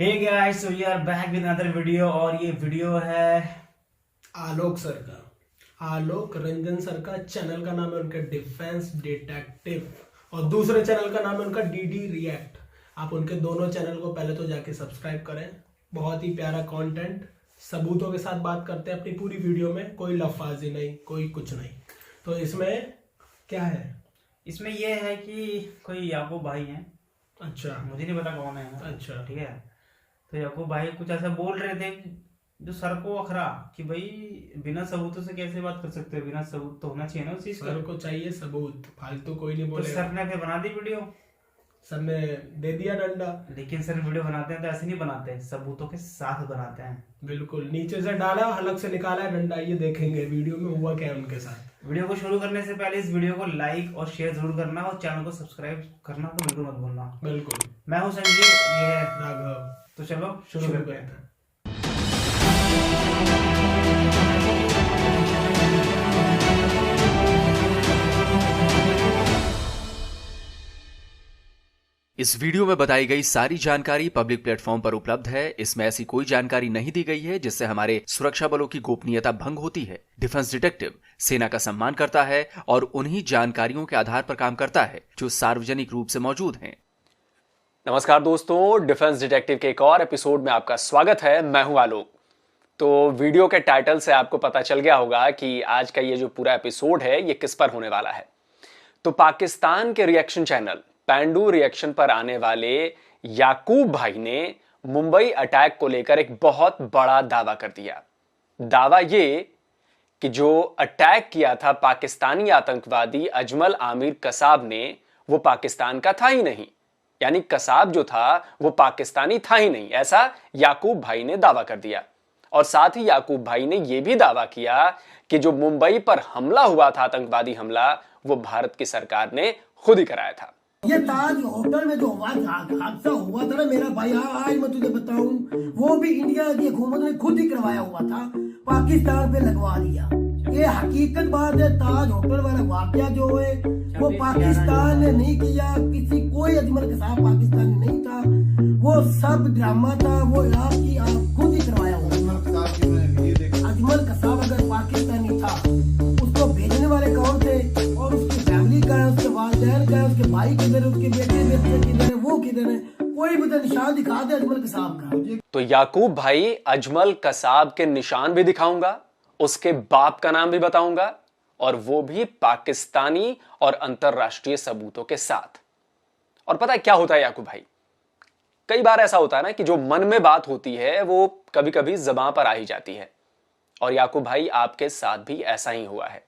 Hey guys, so we are back with another video और ये video है Alok sir का, आलोक रंजन सर का। चैनल का नाम है उनका डिफेंस डिटेक्टिव और दूसरे चैनल का नाम है उनका डीडी रिएक्ट। आप उनके दोनों चैनल को पहले तो जाके सब्सक्राइब करें। बहुत ही प्यारा कंटेंट, सबूतों के साथ बात करते हैं अपनी पूरी वीडियो में, कोई लफाजी नहीं, कोई कुछ नहीं। तो इसमें क्या है? इसमें ये है कि कोई याकूब भाई हैं। अच्छा, मुझे नहीं पता कौन है। अच्छा, ठीक है। तो याकूब भाई कुछ ऐसा बोल रहे थे जो सर को अखरा कि भाई बिना सबूतों से कैसे बात कर सकते हो, बिना सबूत तो होना चाहिए ना उस चीज का। सर को चाहिए सबूत, फालतू कोई नहीं तो बोलेगा। सर ने फिर बना दी वीडियो, सर ने दे दिया डंडा। लेकिन सर वीडियो बनाते हैं तो ऐसे नहीं बनाते, सबूतों के साथ बनाते हैं। बिल्कुल, नीचे से डाला, हलक से निकाला है डंडा। ये देखेंगे वीडियो में हुआ क्या है उनके साथ। वीडियो को शुरू करने से पहले इस वीडियो को लाइक और शेयर जरूर करना और चैनल को सब्सक्राइब करना तो बिल्कुल मत भूलना। बिल्कुल। मैं हूं संजीव, ये है राघव। तो चलो शुरू करते हैं। इस वीडियो में बताई गई सारी जानकारी पब्लिक प्लेटफॉर्म पर उपलब्ध है। इसमें ऐसी कोई जानकारी नहीं दी गई है जिससे हमारे सुरक्षा बलों की गोपनीयता भंग होती है। डिफेंस डिटेक्टिव सेना का सम्मान करता है और उन्हीं जानकारियों के आधार पर काम करता है जो सार्वजनिक रूप से मौजूद हैं। नमस्कार दोस्तों, डिफेंस डिटेक्टिव के एक और एपिसोड में आपका स्वागत है। मैं हूं आलोक। तो वीडियो के टाइटल से आपको पता चल गया होगा कि आज का ये जो पूरा एपिसोड है ये किस पर होने वाला है। तो पाकिस्तान के रिएक्शन चैनल पैंडू रिएक्शन पर आने वाले याकूब भाई ने मुंबई अटैक को लेकर एक बहुत बड़ा दावा कर दिया। दावा ये कि जो अटैक किया था पाकिस्तानी आतंकवादी अजमल आमिर कसाब ने, वो पाकिस्तान का था ही नहीं। यानी कसाब जो था वो पाकिस्तानी था ही नहीं, ऐसा याकूब भाई ने दावा कर दिया। और साथ ही याकूब भाई ने यह भी दावा किया कि जो मुंबई पर हमला हुआ था, आतंकवादी हमला, वो भारत की सरकार ने खुद ही कराया था। ये ताज होटल में जो हादसा हुआ था ना मेरा भाई, आज मैं तुझे बताऊं, वो भी इंडिया की हुकूमत ने खुद ही करवाया हुआ था, पाकिस्तान पे लगवा दिया। ये हकीकत बात है। ताज होटल वाला वाकया जो है वो पाकिस्तान ने नहीं किया, कोई अजमल कसाब पाकिस्तान नहीं था, वो सब ड्रामा था, वो आप खुद ही करवाया हुआ था। अजमल कसाब अगर पाकिस्तानी था, उसको भेजने वाले कौन थे और उसकी फैमिली का है, उसके वालिदैन का है, उसके भाई किधर है, उसके बेटे किधर है, वो किधर है, कोई भी तो निशान दिखा दे अजमल कसाब का। तो याकूब भाई अजमल कसाब के निशान भी दिखाऊंगा, उसके बाप का नाम भी बताऊंगा, और वो भी पाकिस्तानी और अंतरराष्ट्रीय सबूतों के साथ। और पता है क्या होता है याकूब भाई, कई बार ऐसा होता है ना कि जो मन में बात होती है वो कभी कभी ज़बान पर आ ही जाती है। और याकूब भाई आपके साथ भी ऐसा ही हुआ है।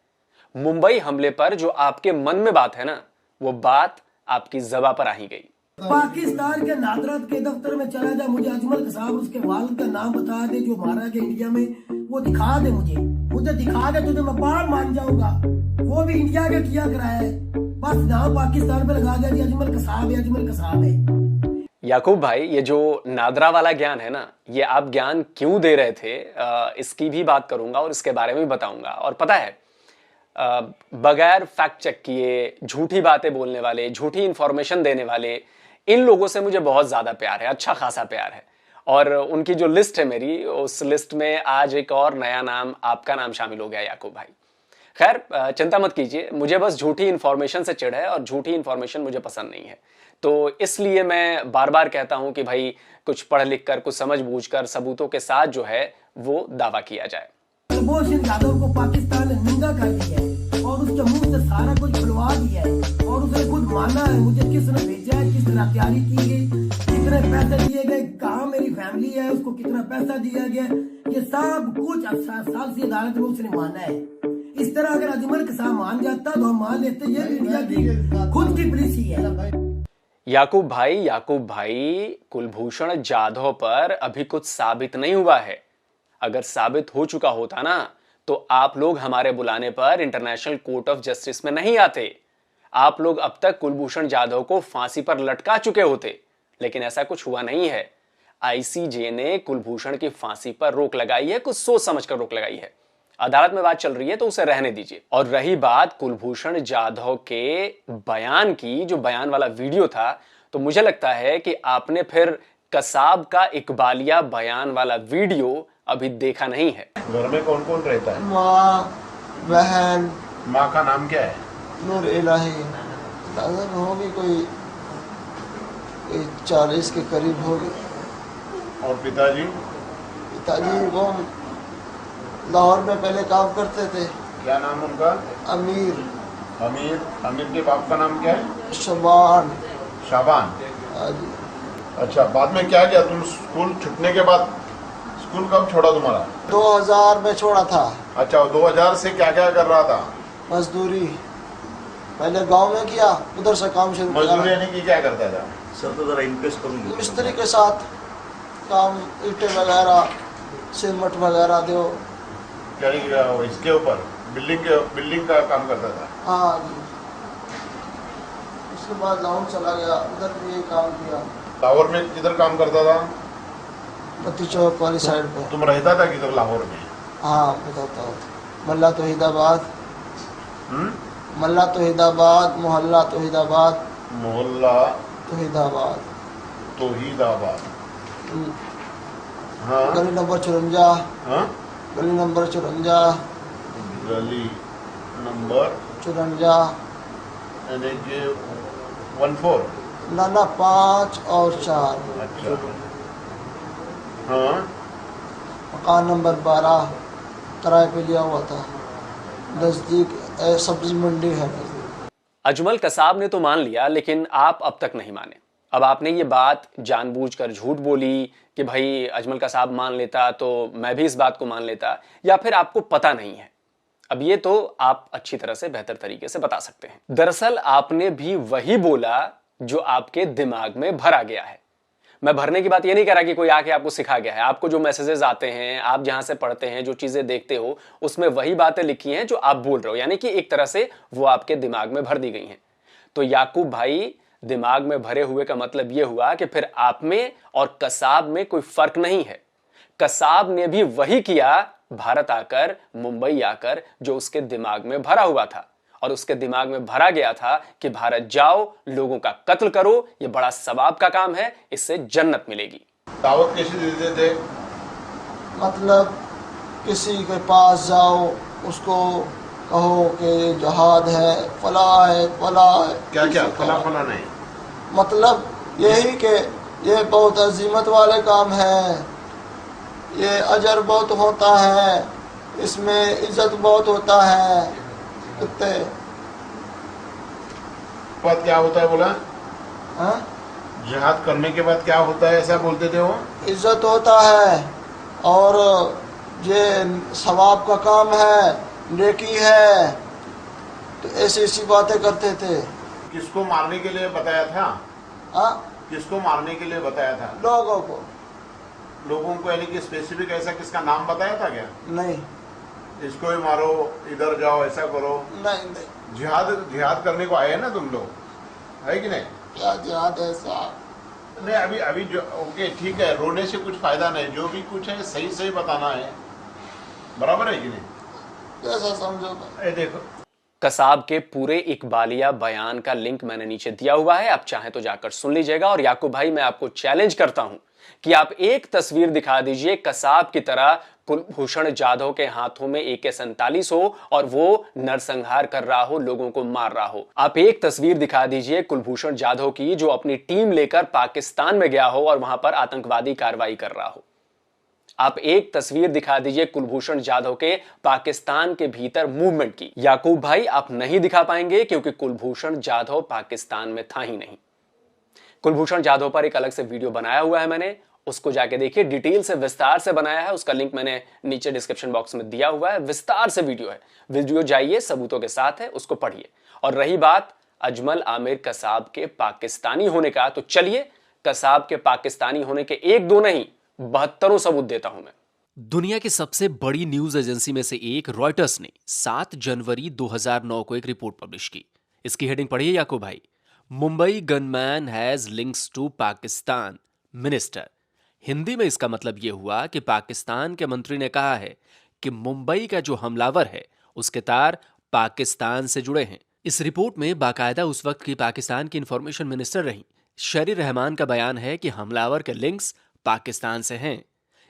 मुंबई हमले पर जो आपके मन में बात है ना, वो बात आपकी ज़बान पर आ ही गई। पाकिस्तान के नादरत के दफ्तर में चला जा, मुझे अजमल कसाब उसके वालिद का नाम बता दे जो मारा गया इंडिया में, वो दिखा दे, मुझे दिखा दे, तुझे मैं बाहर मान जाऊंगा। वो भी इंडिया का किया कराया है, बस नाम पाकिस्तान पे लगा दिया, अजमल कसाब है, अजमल कसाब है। याकूब भाई, ये जो नादरा वाला ज्ञान है ना, ये आप ज्ञान क्यों दे रहे थे, इसकी भी बात करूंगा और इसके बारे में भी बताऊंगा। और पता है, बगैर फैक्ट चेक किए झूठी बातें बोलने वाले, झूठी इंफॉर्मेशन देने वाले, इन लोगों से मुझे बहुत ज्यादा प्यार है, अच्छा खासा प्यार है। और उनकी जो लिस्ट है मेरी, उस लिस्ट में आज एक और नया नाम, आपका नाम शामिल हो गया याकूब भाई। खैर, चिंता मत कीजिए, मुझे बस झूठी इंफॉर्मेशन से चिढ़ है और झूठी इंफॉर्मेशन मुझे पसंद नहीं है। तो इसलिए मैं बार बार कहता हूं कि भाई कुछ पढ़ लिख कर, कुछ समझ बूझ कर, सबूतों के साथ जो है वो दावा किया जाए। कुलभूषण यादव को पाकिस्तान ने नंगा कर दिया है और उसके मुंह से सारा कुछ खुलवा दिया है और उसने खुद माना है मुझे किसने भेजा है, किस तरह तैयारी की गई, कितने पैसे दिए गए, कहाँ मेरी फैमिली है, उसको कितना पैसा दिया गया, ये सब कुछ साल की अदालत में उसने माना है। इस तरह अगर अजमल कसाब मान जाता तो हम मान लेते ये इंडिया की खुद की पुलिस ही है। याकूब भाई, कुलभूषण जाधव पर अभी कुछ साबित नहीं हुआ है। अगर साबित हो चुका होता ना, तो आप लोग हमारे बुलाने पर इंटरनेशनल कोर्ट ऑफ जस्टिस में नहीं आते। आप लोग अब तक कुलभूषण जाधव को फांसी पर लटका चुके होते, लेकिन ऐसा कुछ हुआ नहीं है। आईसीजे ने कुलभूषण की फांसी पर रोक लगाई है, कुछ सोच समझ कर रोक लगाई है। अदालत में बात चल रही है तो उसे रहने दीजिए। और रही बात कुलभूषण जाधव के बयान की, जो बयान वाला वीडियो था, तो मुझे लगता है कि आपने फिर कसाब का इकबालिया बयान वाला वीडियो अभी देखा नहीं है। घर में कौन कौन रहता है? माँ, बहन, माँ का नाम क्या है? नूर इलाही। लगभग होगी कोई 40 के करीब होगी। और पिताजी? पिताजी वो लाहौर में पहले काम करते थे। क्या नाम उनका? अमीर। अमीर। अमीर के बाप का नाम क्या है? शबान। शाबान। हाँ जी। अच्छा, बाद में क्या किया तुम? स्कूल छूटने के बाद स्कूल कब छोड़ा तुम्हारा? 2000 में छोड़ा था। अच्छा, 2000 से क्या क्या कर रहा था? मजदूरी पहले गांव में किया, उधर से काम शुरू मजदूरी किया। यानी कि क्या करता था? मिस्त्री के साथ काम, ईंटें वगैरह, सीमेंट वगैरह दो। क्या इसके ऊपर बिल्डिंग का काम करता था? हाँ जी। उसके बाद लाहौर चला गया, उधर भी यही काम किया। लाहौर में किधर काम करता था? बत्ती चौक वाली साइड पे। तुम रहता था किधर लाहौर में? हाँ बताता हूँ। मल्ला तौहीदाबाद, हम्म? मल्ला तौहीदाबाद, मोहल्ला तौहीदाबाद, मोहल्ला तौहीदाबाद। तौहीदाबाद। हम्म, हाँ गली नंबर 54। हाँ। गली नंबर 54। गली नंबर 54 यानी कि 14। ना 5 और 4। अच्छा। हाँ। मकान नंबर 12 किराए पे लिया हुआ था। नज़दीक सब्जी मंडी है। अजमल कसाब ने तो मान लिया, लेकिन आप अब तक नहीं माने। अब आपने ये बात जानबूझकर झूठ बोली कि भाई अजमल कसाब मान लेता तो मैं भी इस बात को मान लेता, या फिर आपको पता नहीं है। अब ये तो आप अच्छी तरह से, बेहतर तरीके से बता सकते हैं। दरअसल आपने भी वही बोला जो आपके दिमाग में भरा गया है। मैं भरने की बात ये नहीं कह रहा कि कोई आके आपको सिखा गया है। आपको जो मैसेजेस आते हैं, आप जहां से पढ़ते हैं, जो चीजें देखते हो, उसमें वही बातें लिखी हैं जो आप बोल रहे हो, यानी कि एक तरह से वो आपके दिमाग में भर दी गई हैं। तो याकूब भाई, दिमाग में भरे हुए का मतलब यह हुआ कि फिर आप में और कसाब में कोई फर्क नहीं है। कसाब ने भी वही किया भारत आकर, मुंबई आकर, जो उसके दिमाग में भरा हुआ था। और उसके दिमाग में भरा गया था कि भारत जाओ, लोगों का कत्ल करो, यह बड़ा सवाब का काम है, इससे जन्नत मिलेगी। दावत कैसे देते थे? मतलब किसी के पास जाओ, उसको कहो कि जहाद है, फला है, फला है। क्या क्या फला फला नहीं? मतलब यही कि ये बहुत अजीमत वाले काम है, ये अजर बहुत होता है, इसमें इज्जत बहुत होता है। कितने बाद क्या होता है बोला? हाँ? जिहाद करने के बाद क्या होता है, ऐसा बोलते थे वो? इज्जत होता है और ये सवाब का काम है, नेकी है। तो ऐसी बातें करते थे। किसको मारने के लिए बताया था? हाँ? किसको मारने के लिए बताया था? लोगों को। लोगों को यानी कि स्पेसिफिक ऐसा किसका नाम बताया था क्या? नहीं इसको ही मारो, इधर जाओ, ऐसा करो? नहीं नहीं। जिहाद करने को आए ना तुम लोग, है कि नहीं? क्या जिहाद है साहब? नहीं, अभी जो ओके ठीक है, रोने से कुछ फायदा नहीं, जो भी कुछ है सही सही बताना है, बराबर है कि नहीं? कैसा समझो? ए देखो, कसाब के पूरे इकबालिया बयान का लिंक मैंने नीचे दिया हुआ है, आप चाहें तो जाकर सुन लीजिएगा। और याकूब भाई, मैं आपको चैलेंज करता हूं कि आप एक तस्वीर दिखा दीजिए कसाब की तरह, कुलभूषण जाधव के हाथों में AK-47 हो और वो नरसंहार कर रहा हो, लोगों को मार रहा हो। आप एक तस्वीर दिखा दीजिए कुलभूषण जाधव की, जो अपनी टीम लेकर पाकिस्तान में गया हो और वहां पर आतंकवादी कार्रवाई कर रहा हो। आप एक तस्वीर दिखा दीजिए कुलभूषण जाधव के पाकिस्तान के भीतर मूवमेंट की। याकूब भाई, आप नहीं दिखा पाएंगे क्योंकि कुलभूषण जाधव पाकिस्तान में था ही नहीं। कुलभूषण जाधव पर एक अलग से वीडियो बनाया हुआ है मैंने, उसको जाके देखिए, डिटेल से, विस्तार से बनाया है। उसका लिंक मैंने नीचे डिस्क्रिप्शन बॉक्स में दिया हुआ है, विस्तार से वीडियो है। वीडियो जाइए, सबूतों के साथ है, उसको पढ़िए। और रही बात अजमल आमिर कसाब के पाकिस्तानी होने का, तो चलिए कसाब के पाकिस्तानी होने के 1-2 नहीं 72 सबूत देता हूं मैं। दुनिया की सबसे बड़ी न्यूज एजेंसी में से एक रॉयटर्स ने 7 जनवरी 2009 को एक रिपोर्ट पब्लिश की। इसकी हेडिंग पढ़िए याकूब भाई, Mumbai gunman has links to Pakistan minister. Hindi में इसका मतलब यह हुआ कि पाकिस्तान के मंत्री ने कहा है कि मुंबई का जो हमलावर है उसके तार पाकिस्तान से जुड़े हैं। इस रिपोर्ट में बाकायदा उस वक्त की पाकिस्तान की इंफॉर्मेशन मिनिस्टर रही शरीर रहमान का बयान है कि हमलावर के लिंक्स पाकिस्तान से हैं।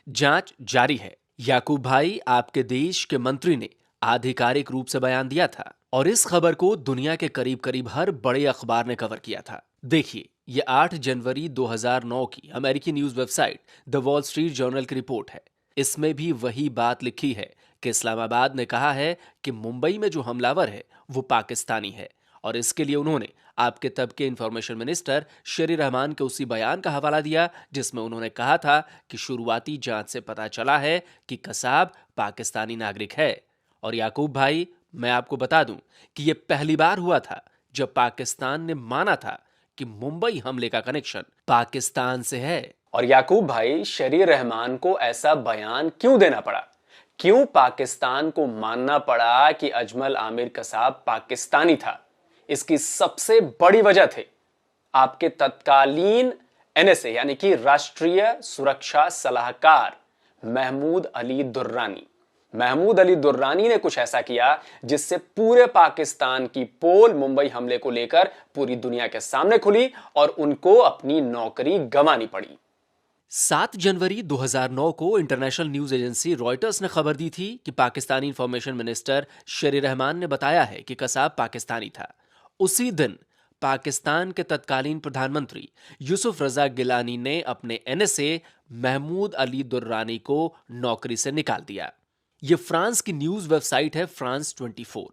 जांच जारी है। याकूब भाई आपके देश के मंत्री ने आधिकारिक रूप से बयान दिया था और इस खबर को दुनिया के करीब करीब हर बड़े अखबार ने कवर किया था। देखिए, ये 8 जनवरी 2009 की अमेरिकी news website the wall street journal की रिपोर्ट है। इसमें भी वही बात लिखी है कि इस्लामाबाद ने कहा है कि मुंबई में जो हमलावर है वो पाकिस्तानी है और इसके लिए उन्होंने आपके तब के इंफॉर्मेशन मिनिस्टर शरीर रहमान के उसी बयान का हवाला दिया जिसमें उन्होंने कहा था कि शुरुआती जांच से पता चला है कि कसाब पाकिस्तानी नागरिक है। और याकूब भाई, मैं आपको बता दूं कि यह पहली बार हुआ था जब पाकिस्तान ने माना था कि मुंबई हमले का कनेक्शन पाकिस्तान से है। और याकूब भाई, शरीर रहमान को ऐसा बयान क्यों देना पड़ा? क्यों पाकिस्तान को मानना पड़ा कि अजमल आमिर कसाब पाकिस्तानी था? इसकी सबसे बड़ी वजह थे आपके तत्कालीन एनएसए यानी कि राष्ट्रीय सुरक्षा सलाहकार महमूद अली दुर्रानी। महमूद अली दुर्रानी ने कुछ ऐसा किया जिससे पूरे पाकिस्तान की पोल मुंबई हमले को लेकर पूरी दुनिया के सामने खुली और उनको अपनी नौकरी गंवानी पड़ी। 7 जनवरी 2009 को इंटरनेशनल न्यूज एजेंसी रॉयटर्स ने खबर दी थी कि पाकिस्तानी इंफॉर्मेशन मिनिस्टर शरीर रहमान ने बताया है कि कसाब पाकिस्तानी था। उसी दिन पाकिस्तान के तत्कालीन प्रधानमंत्री यूसुफ रजा गिलानी ने अपने एनएसए महमूद अली दुर्रानी को नौकरी से निकाल दिया। यह फ्रांस की न्यूज वेबसाइट है फ्रांस 24।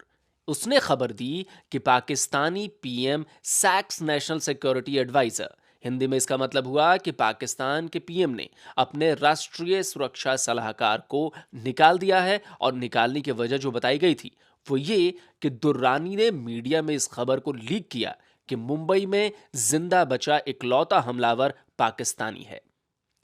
उसने खबर दी कि Pakistani PM sacks national security adviser, Hindi में इसका मतलब हुआ कि पाकिस्तान के पीएम ने अपने राष्ट्रीय सुरक्षा सलाहकार को निकाल दिया है और निकालने की वजह जो बताई गई थी वो ये कि दुर्रानी ने मीडिया में इस खबर को लीक किया कि मुंबई में जिंदा बचा इकलौता हमलावर पाकिस्तानी है।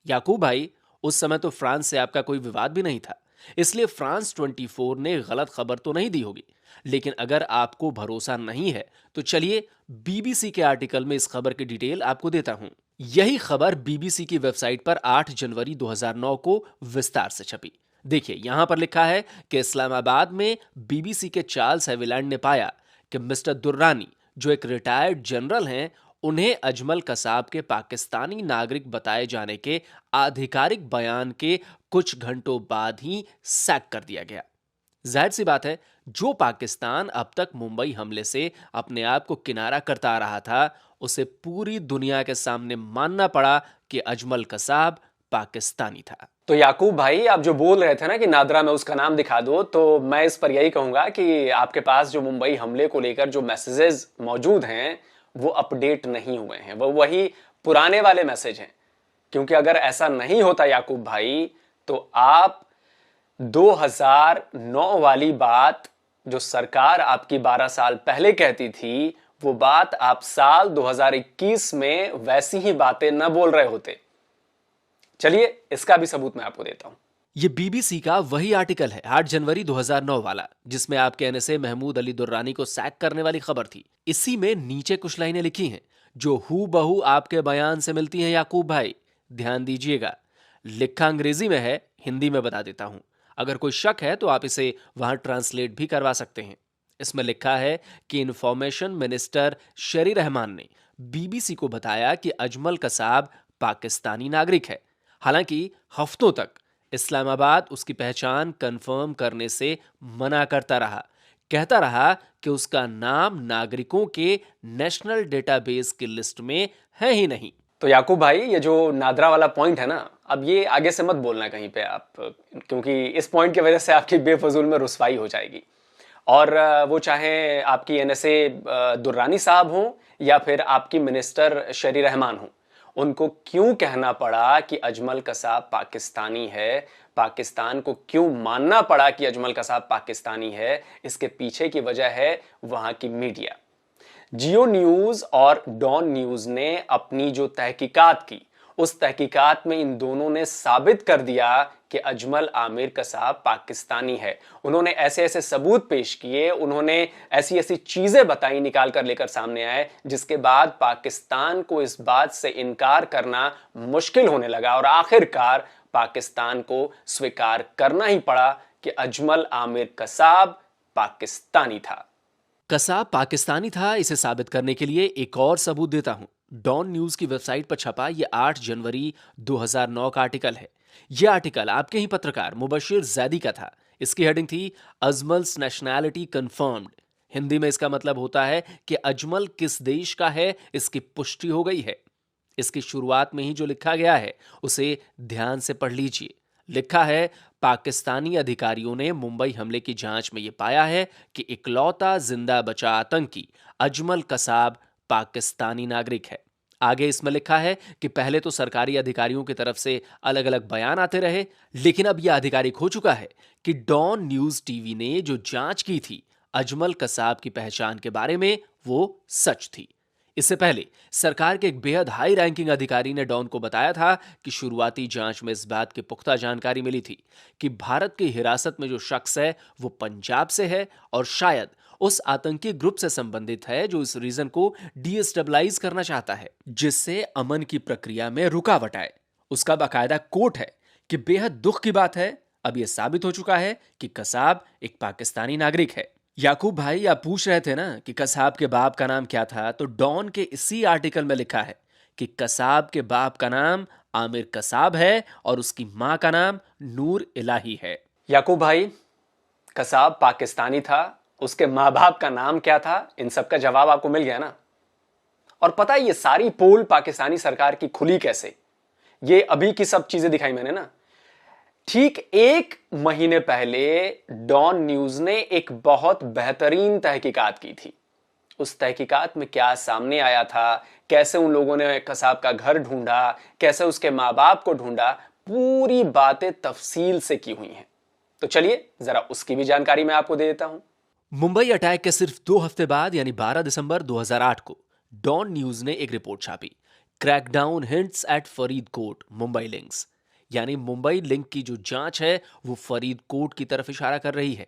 याकूब भाई, उस समय तो फ्रांस से आपका कोई विवाद भी नहीं था, इसलिए फ्रांस 24 ने गलत खबर तो नहीं दी होगी। लेकिन अगर आपको भरोसा नहीं है तो चलिए बीबीसी के आर्टिकल में इस खबर की डिटेल आपको देता हूं। यही खबर बीबीसी की वेबसाइट पर 8 जनवरी 2009 को विस्तार से छपी। देखिए, यहां पर लिखा है कि इस्लामाबाद में बीबीसी के चार्ल्स हेविलैंड ने पाया कि मिस्टर दुर्रानी, जो एक रिटायर्ड जनरल हैं, उन्हें अजमल कसाब के पाकिस्तानी नागरिक बताए जाने के आधिकारिक बयान के कुछ घंटों बाद ही सैक कर दिया गया। जाहिर सी बात है, जो पाकिस्तान अब तक मुंबई हमले से अपने आप को किनारा करता आ रहा था, उसे पूरी दुनिया के सामने मानना पड़ा कि अजमल कसाब पाकिस्तानी था। तो याकूब भाई, आप जो बोल रहे थे ना कि नादरा में उसका नाम दिखा दो, तो मैं इस पर यही कहूंगा कि आपके पास जो मुंबई हमले को लेकर जो मैसेजेस मौजूद हैं वो अपडेट नहीं हुए हैं, वो वही पुराने वाले मैसेज हैं। क्योंकि अगर ऐसा नहीं होता याकूब भाई, तो आप 2009 वाली बात जो सरकार आपकी 12 साल पहले कहती थी, वो बात आप साल 2021 में वैसी ही बातें न बोल रहे होते। चलिए, इसका भी सबूत मैं आपको देता हूं। ये बीबीसी का वही आर्टिकल है 8 जनवरी 2009 वाला, जिसमें आपके एनएसए महमूद अली दुर्रानी को सैक करने वाली खबर थी। इसी में नीचे कुछ लाइनें लिखी हैं जो हूबहू आपके बयान से मिलती हैं। याकूब भाई, ध्यान दीजिएगा, लिखा अंग्रेजी में है, हिंदी में बता देता हूं। अगर कोई शक है तो आप इसे वहां ट्रांसलेट भी करवा सकते हैं। इसमें लिखा है कि इंफॉर्मेशन मिनिस्टर शरीर रहमान ने बीबीसी को बताया कि अजमल कसाब पाकिस्तानी नागरिक है। हालांकि हफ्तों तक इस्लामाबाद उसकी पहचान कंफर्म करने से मना करता रहा, कहता रहा कि उसका नाम नागरिकों के नेशनल डेटाबेस की लिस्ट में है ही नहीं। तो याकूब भाई, ये जो नादरा वाला पॉइंट है ना, अब ये आगे से मत बोलना कहीं पे आप, क्योंकि इस पॉइंट की वजह से आपकी बेफजूल में रुसवाई हो जाएगी। और वो चाहे आपकी एनएसए दुर्रानी साहब हो या फिर आपकी मिनिस्टर शरीर रहमान हो, उनको क्यों कहना पड़ा कि अजमल कसाब पाकिस्तानी है, पाकिस्तान को क्यों मानना पड़ा कि अजमल कसाब पाकिस्तानी है, इसके पीछे की वजह है वहां की मीडिया। जियो न्यूज और डॉन न्यूज ने अपनी जो तहकीकात की, उस तहकीकात में इन दोनों ने साबित कर दिया कि अजमल आमिर कसाब पाकिस्तानी है। उन्होंने ऐसे ऐसे सबूत पेश किए, उन्होंने ऐसी ऐसी चीजें बताई, निकाल कर लेकर सामने आए, जिसके बाद पाकिस्तान को इस बात से इनकार करना मुश्किल होने लगा और आखिरकार पाकिस्तान को स्वीकार करना ही पड़ा कि अजमल आमिर कसाब पाकिस्तानी था। कसाब पाकिस्तानी था, इसे साबित करने के लिए एक और सबूत देता हूं। डॉन न्यूज की वेबसाइट पर छपा ये 8 जनवरी 2009 का आर्टिकल है। यह आर्टिकल आपके ही पत्रकार मुबशिर जैदी का था। इसकी हेडिंग थी अजमल्स नेशनैलिटी कंफर्म्ड। हिंदी में इसका मतलब होता है कि अजमल किस देश का है, इसकी पुष्टि हो गई है। इसकी शुरुआत में ही जो लिखा गया है उसे ध्यान से पढ़ लीजिए। लिखा है, पाकिस्तानी अधिकारियों ने मुंबई हमले की जांच में यह पाया है कि इकलौता जिंदा बचा आतंकी अजमल कसाब पाकिस्तानी नागरिक है। आगे इसमें लिखा है कि पहले तो सरकारी अधिकारियों की तरफ से अलग अलग बयान आते रहे, लेकिन अब यह आधिकारिक हो चुका है कि डॉन न्यूज टीवी ने जो जांच की थी अजमल कसाब की पहचान के बारे में, वो सच थी। इससे पहले सरकार के एक बेहद हाई रैंकिंग अधिकारी ने डॉन को बताया था कि शुरुआती जांच में इस बात की पुख्ता जानकारी मिली थी कि भारत की हिरासत में जो शख्स है वो पंजाब से है और शायद उस आतंकी ग्रुप से संबंधित है जो इस रीजन को डीएस्टेबलाइज करना चाहता है, जिससे अमन की प्रक्रिया में रुकावट आए। उसका बाकायदा कोट है कि बेहद दुख की बात है, अब यह साबित हो चुका है कि कसाब एक पाकिस्तानी नागरिक है। याकूब भाई, आप पूछ रहे थे ना कि कसाब के बाप का नाम क्या था, तो डॉन के इसी आर्टिकल में लिखा है कि कसाब के बाप का नाम आमिर कसाब है और उसकी मां का नाम नूर इलाही है। याकूब भाई, कसाब पाकिस्तानी था, उसके माँ बाप का नाम क्या था, इन सब का जवाब आपको मिल गया ना। और पता है ये सारी पोल पाकिस्तानी सरकार की खुली कैसे? ये अभी की सब चीजें दिखाई मैंने ना। ठीक 1 महीने पहले डॉन न्यूज ने एक बहुत बेहतरीन तहकीकात की थी। उस तहकीकात में क्या सामने आया था, कैसे उन लोगों ने कसाब का घर ढूंढा, कैसे उसके माँ बाप को ढूंढा, पूरी बातें तफसील से की हुई हैं। तो चलिए जरा उसकी भी जानकारी मैं आपको दे देता हूं। मुंबई अटैक के सिर्फ 2 हफ्ते बाद यानी 12 दिसंबर 2008 को डॉन न्यूज ने एक रिपोर्ट छापी, crackdown hints at Faridkot Mumbai links. यानी मुंबई लिंक की जो जांच है वो फरीदकोट की तरफ इशारा कर रही है।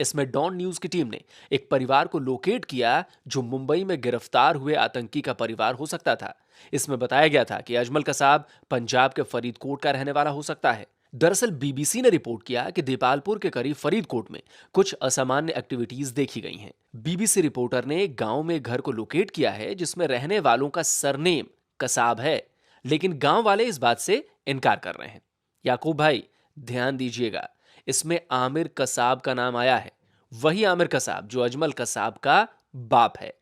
इसमें डॉन न्यूज की टीम ने एक परिवार को लोकेट किया जो मुंबई में गिरफ्तार हुए आतंकी का परिवार हो सकता था। इसमें बताया गया था कि अजमल कसाब पंजाब के फरीदकोट का रहने वाला हो सकता है। दरअसल बीबीसी ने रिपोर्ट किया कि दीपालपुर के करीब फरीदकोट में कुछ असामान्य एक्टिविटीज देखी गई हैं। बीबीसी रिपोर्टर ने एक गांव में घर को लोकेट किया है जिसमें रहने वालों का सरनेम कसाब है, लेकिन गांव वाले इस बात से इनकार कर रहे हैं। याकूब भाई, ध्यान दीजिएगा, इसमें आमिर कसाब का नाम आया है, वही आमिर कसाब जो अजमल कसाब का बाप है।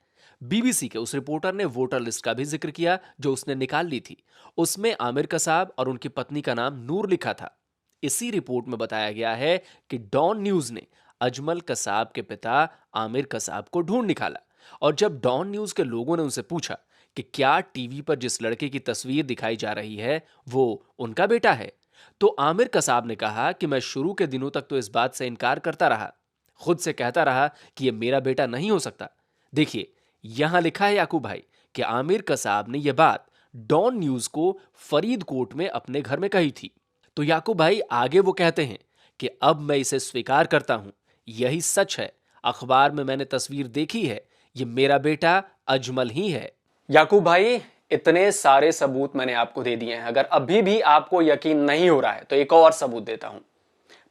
बीबीसी के उस रिपोर्टर ने वोटर लिस्ट का भी जिक्र किया जो उसने निकाल ली थी। उसमें आमिर कसाब और उनकी पत्नी का नाम नूर लिखा था। इसी रिपोर्ट में बताया गया है कि डॉन न्यूज ने अजमल कसाब के पिता आमिर कसाब को ढूंढ निकाला, और जब डॉन न्यूज के लोगों ने उनसे पूछा कि क्या टीवी पर जिस लड़के की तस्वीर दिखाई जा रही है वो उनका बेटा है, तो आमिर कसाब ने कहा कि मैं शुरू के दिनों तक तो इस बात से इनकार करता रहा, खुद से कहता रहा कि यह मेरा बेटा नहीं हो सकता। देखिए यहां लिखा है याकूब भाई कि आमिर कसाब ने यह बात डॉन न्यूज को फरीदकोट में अपने घर में कही थी। तो याकूब भाई आगे वो कहते हैं कि अब मैं इसे स्वीकार करता हूं, यही सच है, अखबार में मैंने तस्वीर देखी है, ये मेरा बेटा अजमल ही है। याकूब भाई, इतने सारे सबूत मैंने आपको दे दिए हैं। अगर अभी भी आपको यकीन नहीं हो रहा है तो एक और सबूत देता हूं।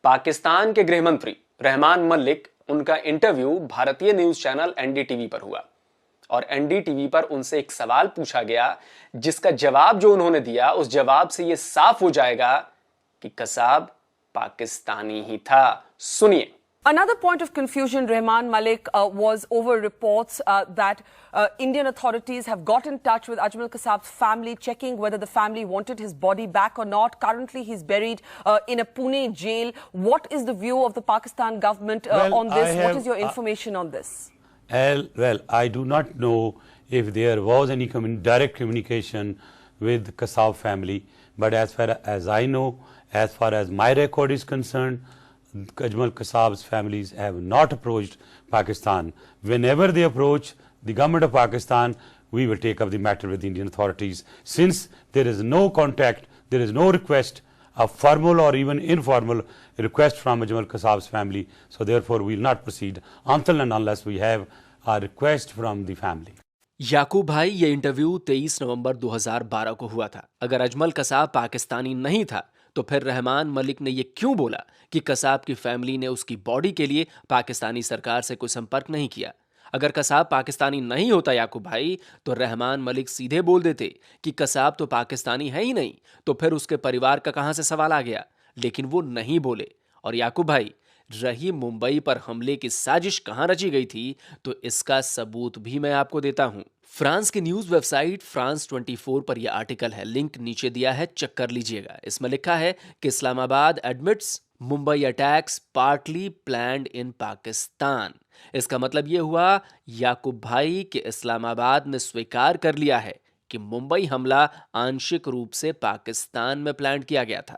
पाकिस्तान के गृह मंत्री रहमान मलिक, उनका इंटरव्यू भारतीय न्यूज चैनल एनडीटीवी पर हुआ और एनडीटीवी पर उनसे एक सवाल पूछा गया जिसका जवाब जो उन्होंने दिया, उस जवाब से यह साफ हो जाएगा कि कसाब पाकिस्तानी ही था। सुनिए। Another point of confusion, Rehman Malik, was over reports that Indian authorities have got in touch with Ajmal Kasab's family, checking whether the family wanted his body back or not. Currently, he's buried in a Pune jail. What is the view of the Pakistan government on this? What is your information on this? Well, I do not know if there was any direct communication with Kasab family, but as far as I know, as far as my record is concerned, Ajmal Kasab's families have not approached Pakistan. Whenever they approach the government of Pakistan, we will take up the matter with the Indian authorities. Since there is no contact, there is no request, a formal or even informal request from Ajmal Kasab's family, so therefore we will not proceed until and unless we have a request from the family. याकूब भाई, ये interview 23 नवंबर 2012 को हुआ था। अगर अजमल कसाब पाकिस्तानी नहीं था तो फिर रहमान मलिक ने यह क्यों बोला कि कसाब की फैमिली ने उसकी बॉडी के लिए पाकिस्तानी सरकार से कोई संपर्क नहीं किया? अगर कसाब पाकिस्तानी नहीं होता याकूब भाई, तो रहमान मलिक सीधे बोल देते कि कसाब तो पाकिस्तानी है ही नहीं, तो फिर उसके परिवार का कहां से सवाल आ गया। लेकिन वो नहीं बोले। और याकूब भाई, रही मुंबई पर हमले की साजिश कहां रची गई थी, तो इसका सबूत भी मैं आपको देता हूं। फ्रांस की न्यूज वेबसाइट फ्रांस 24 पर यह आर्टिकल है, लिंक नीचे दिया है, चेक कर लीजिएगा। इसमें लिखा है कि Islamabad admits Mumbai attacks partly planned इन पाकिस्तान। इसका मतलब यह हुआ याकूब भाई कि इस्लामाबाद ने स्वीकार कर लिया है कि मुंबई हमला आंशिक रूप से पाकिस्तान में प्लान किया गया था।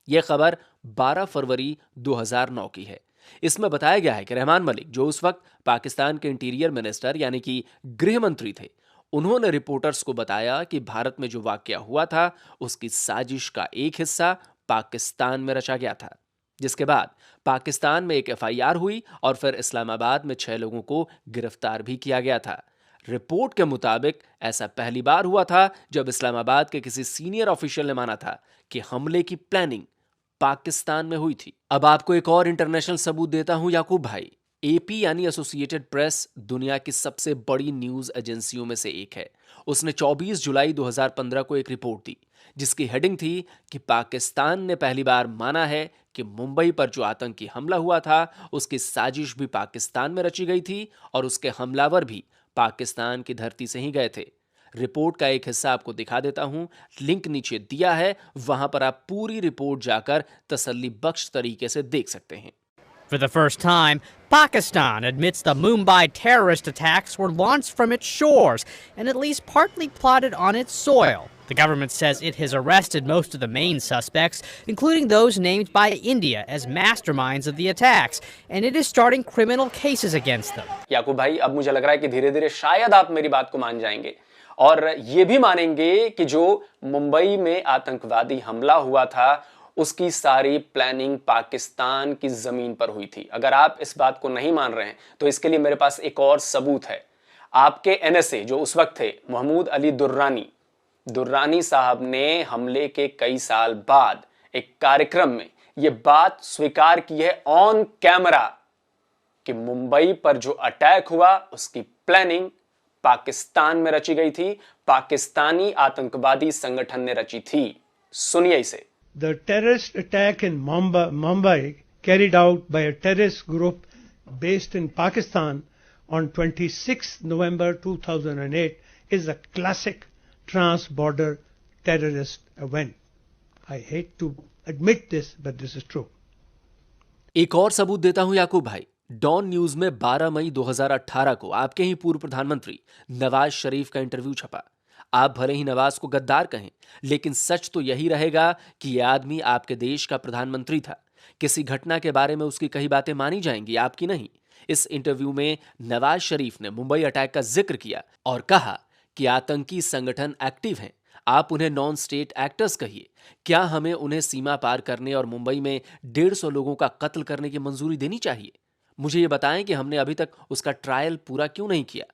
यह खबर 12 फरवरी 2009 की है। इसमें बताया गया है कि रहमान मलिक, जो उस वक्त पाकिस्तान के इंटीरियर मिनिस्टर यानी कि गृह मंत्री थे, उन्होंने रिपोर्टर्स को बताया कि भारत में जो वाकया हुआ था उसकी साजिश का एक हिस्सा पाकिस्तान में रचा गया था। जिसके बाद पाकिस्तान में एक एफआईआर हुई और फिर इस्लामाबाद में 6 लोगों को गिरफ्तार भी किया गया था। रिपोर्ट के मुताबिक ऐसा पहली बार हुआ था जब इस्लामाबाद के किसी सीनियर ऑफिशियल ने माना था कि हमले की प्लानिंग पाकिस्तान में हुई थी। अब आपको एक और इंटरनेशनल सबूत देता हूं याकूब भाई। एपी यानी एसोसिएटेड प्रेस दुनिया की सबसे बड़ी न्यूज एजेंसियों में से एक है। उसने 24 जुलाई 2015 को एक रिपोर्ट दी जिसकी हेडिंग थी कि पाकिस्तान ने पहली बार माना है कि मुंबई पर जो आतंकी हमला हुआ था उसकी साजिश भी पाकिस्तान में रची गई थी और उसके हमलावर भी पाकिस्तान की धरती से ही गए थे। रिपोर्ट का एक हिस्सा आपको दिखा देता हूं, लिंक नीचे दिया है, वहां पर आप पूरी रिपोर्ट जाकर तसल्ली बख्श तरीके से देख सकते हैं। For the first time, Pakistan admits the Mumbai terrorist attacks were launched from its shores and at least partly plotted on its soil. The government says it has arrested most of the main suspects, including those named by India as masterminds of the attacks, and it is starting criminal cases against them. याकूब भाई, अब मुझे लग रहा है कि धीरे धीरे शायद आप मेरी बात को मान जाएंगे और ये भी मानेंगे कि जो मुंबई में आतंकवादी हमला हुआ था उसकी सारी प्लानिंग पाकिस्तान की जमीन पर हुई थी। अगर आप इस बात को नहीं मान रहे हैं तो इसके लिए मेरे पास एक और सबूत है। आपके एनएसए जो उस वक्त थे महमूद अली दुर्रानी साहब ने हमले के कई साल बाद एक कार्यक्रम में यह बात स्वीकार की है ऑन कैमरा कि मुंबई पर जो अटैक हुआ उसकी प्लानिंग पाकिस्तान में रची गई थी, पाकिस्तानी आतंकवादी संगठन ने रची थी। सुनिए इसे। The terrorist attack in Mumbai carried out by a terrorist group based in Pakistan on 26 November 2008 is a classic trans-border terrorist event. I hate to admit this, but this is true. एक और सबूत देता हूं याकूब भाई। Don news में 12 मई 2018 को आपके ही पूर्व प्रधानमंत्री नवाज शरीफ का इंटरव्यू छपा। आप भले ही नवाज को गद्दार कहें, लेकिन सच तो यही रहेगा कि यह आदमी आपके देश का प्रधानमंत्री था। किसी घटना के बारे में उसकी कई बातें मानी जाएंगी, आपकी नहीं। इस इंटरव्यू में नवाज शरीफ ने मुंबई अटैक का जिक्र किया और कहा कि आतंकी संगठन एक्टिव हैं। आप उन्हें नॉन स्टेट एक्टर्स कहिए। क्या हमें उन्हें सीमा पार करने और मुंबई में 150 लोगों का कत्ल करने की मंजूरी देनी चाहिए? मुझे ये बताएं कि हमने अभी तक उसका ट्रायल पूरा क्यों नहीं किया?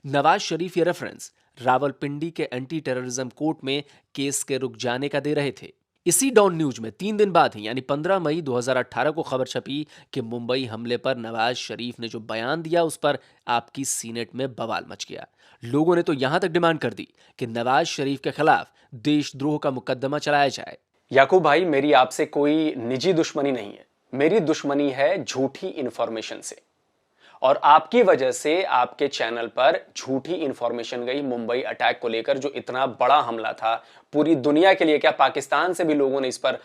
नवाज शरीफ ये रेफरेंस रावलपिंडी के एंटी टेररिज्म कोर्ट में केस के रुक जाने का दे रहे थे। इसी डॉन न्यूज में 3 दिन बाद ही यानी 15 मई 2018 को खबर छपी कि मुंबई हमले पर नवाज शरीफ ने जो बयान दिया उस पर आपकी सीनेट में बवाल मच गया। लोगों ने तो यहां तक डिमांड कर दी कि नवाज शरीफ के खिलाफ देशद्रोह का मुकदमा चलाया जाए। याकूब भाई, मेरी आपसे कोई निजी दुश्मनी नहीं है, मेरी दुश्मनी है झूठी इंफॉर्मेशन से। और आपकी वजह से आपके चैनल पर झूठी इंफॉर्मेशन गई मुंबई अटैक को लेकर, जो इतना बड़ा हमला था पूरी दुनिया के लिए। क्या पाकिस्तान से भी लोगों ने इस पर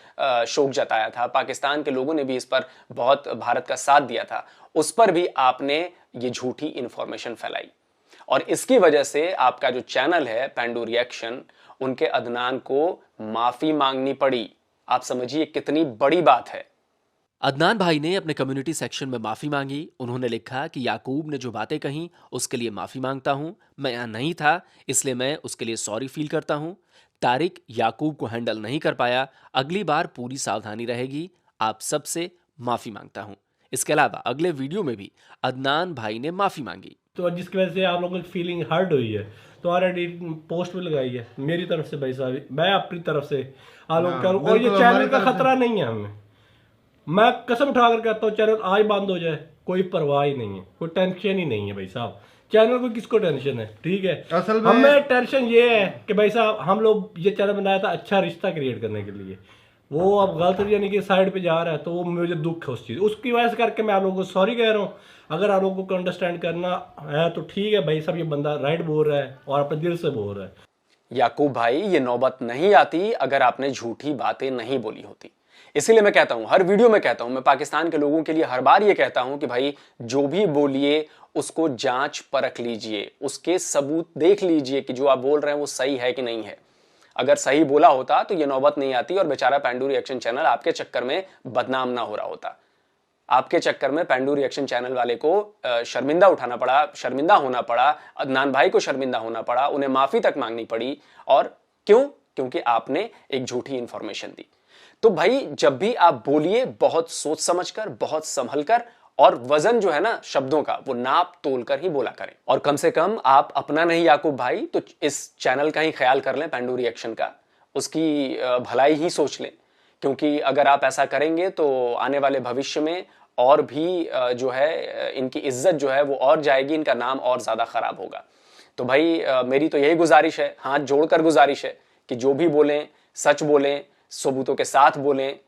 शोक जताया था, पाकिस्तान के लोगों ने भी इस पर बहुत भारत का साथ दिया था, उस पर भी आपने ये झूठी इंफॉर्मेशन फैलाई। और इसकी वजह से आपका जो चैनल है पेंडू रिएक्शन, उनके अदनान को माफी मांगनी पड़ी। आप समझिए कितनी बड़ी बात है। अदनान भाई ने अपने कम्युनिटी सेक्शन में माफी मांगी। उन्होंने लिखा कि याकूब ने जो बातें कहीं उसके लिए माफी मांगता हूं। मैं यहां नहीं था इसलिए मैं उसके लिए सॉरी फील करता हूं। तारिक याकूब को हैंडल नहीं कर पाया, अगली बार पूरी सावधानी रहेगी। आप सबसे माफी मांगता हूं। इसके अलावा अगले वीडियो में भी अदनान भाई ने माफी मांगी। तो जिसकी वजह से आप लोगों की फीलिंग हर्ट हुई है, तो ऑलरेडी पोस्ट भी लगाई है मेरी तरफ से। भाई साहब, मैं अपनी तरफ से आप लोग करूँ, और ये चैनल का खतरा नहीं है हमें। मैं कसम उठा कर कहता हूँ चैनल आज बंद हो जाए कोई परवाह ही नहीं है, कोई टेंशन ही नहीं है भाई साहब। चैनल को किसको टेंशन है, ठीक है। असल में हमें टेंशन ये है कि भाई साहब हम लोग ये चैनल बनाया था अच्छा रिश्ता क्रिएट करने के लिए, वो अब गलत यानी कि साइड पे जा रहा है, तो वो मुझे दुख है उस चीज़, उसकी वजह से करके मैं आप लोगों को सॉरी कह रहा हूँ। अगर आप लोगों को अंडरस्टैंड करना है तो ठीक है भाई साहब, ये बंदा राइट बोल रहा है और अपने दिल से बोल रहा है। याकूब भाई, ये नौबत नहीं आती अगर आपने झूठी बातें नहीं बोली होती। इसीलिए मैं कहता हूं, हर वीडियो में कहता हूं, मैं पाकिस्तान के लोगों के लिए हर बार ये कहता हूं कि भाई जो भी बोलिए उसको जांच परख लीजिए, उसके सबूत देख लीजिए कि जो आप बोल रहे हैं वो सही है कि नहीं है। अगर सही बोला होता तो ये नौबत नहीं आती और बेचारा पेंडू रिएक्शन चैनल आपके चक्कर में बदनाम ना हो रहा होता। आपके चक्कर में पेंडू रिएक्शन चैनल वाले को शर्मिंदा उठाना पड़ा, शर्मिंदा होना पड़ा, अदनान भाई को शर्मिंदा होना पड़ा, उन्हें माफी तक मांगनी पड़ी। और क्यों? क्योंकि आपने एक झूठी इंफॉर्मेशन दी। तो भाई जब भी आप बोलिए बहुत सोच समझकर, बहुत संभल कर, और वजन जो है ना शब्दों का वो नाप तोल कर ही बोला करें। और कम से कम आप अपना नहीं याकूब भाई तो इस चैनल का ही ख्याल कर लें, पेंडू रिएक्शन का, उसकी भलाई ही सोच लें। क्योंकि अगर आप ऐसा करेंगे तो आने वाले भविष्य में और भी जो है इनकी इज्जत जो है वो और जाएगी, इनका नाम और ज्यादा खराब होगा। तो भाई मेरी तो यही गुजारिश है, हाथ जोड़कर गुजारिश है कि जो भी बोलें सच बोलें, सबूतों के साथ बोलें।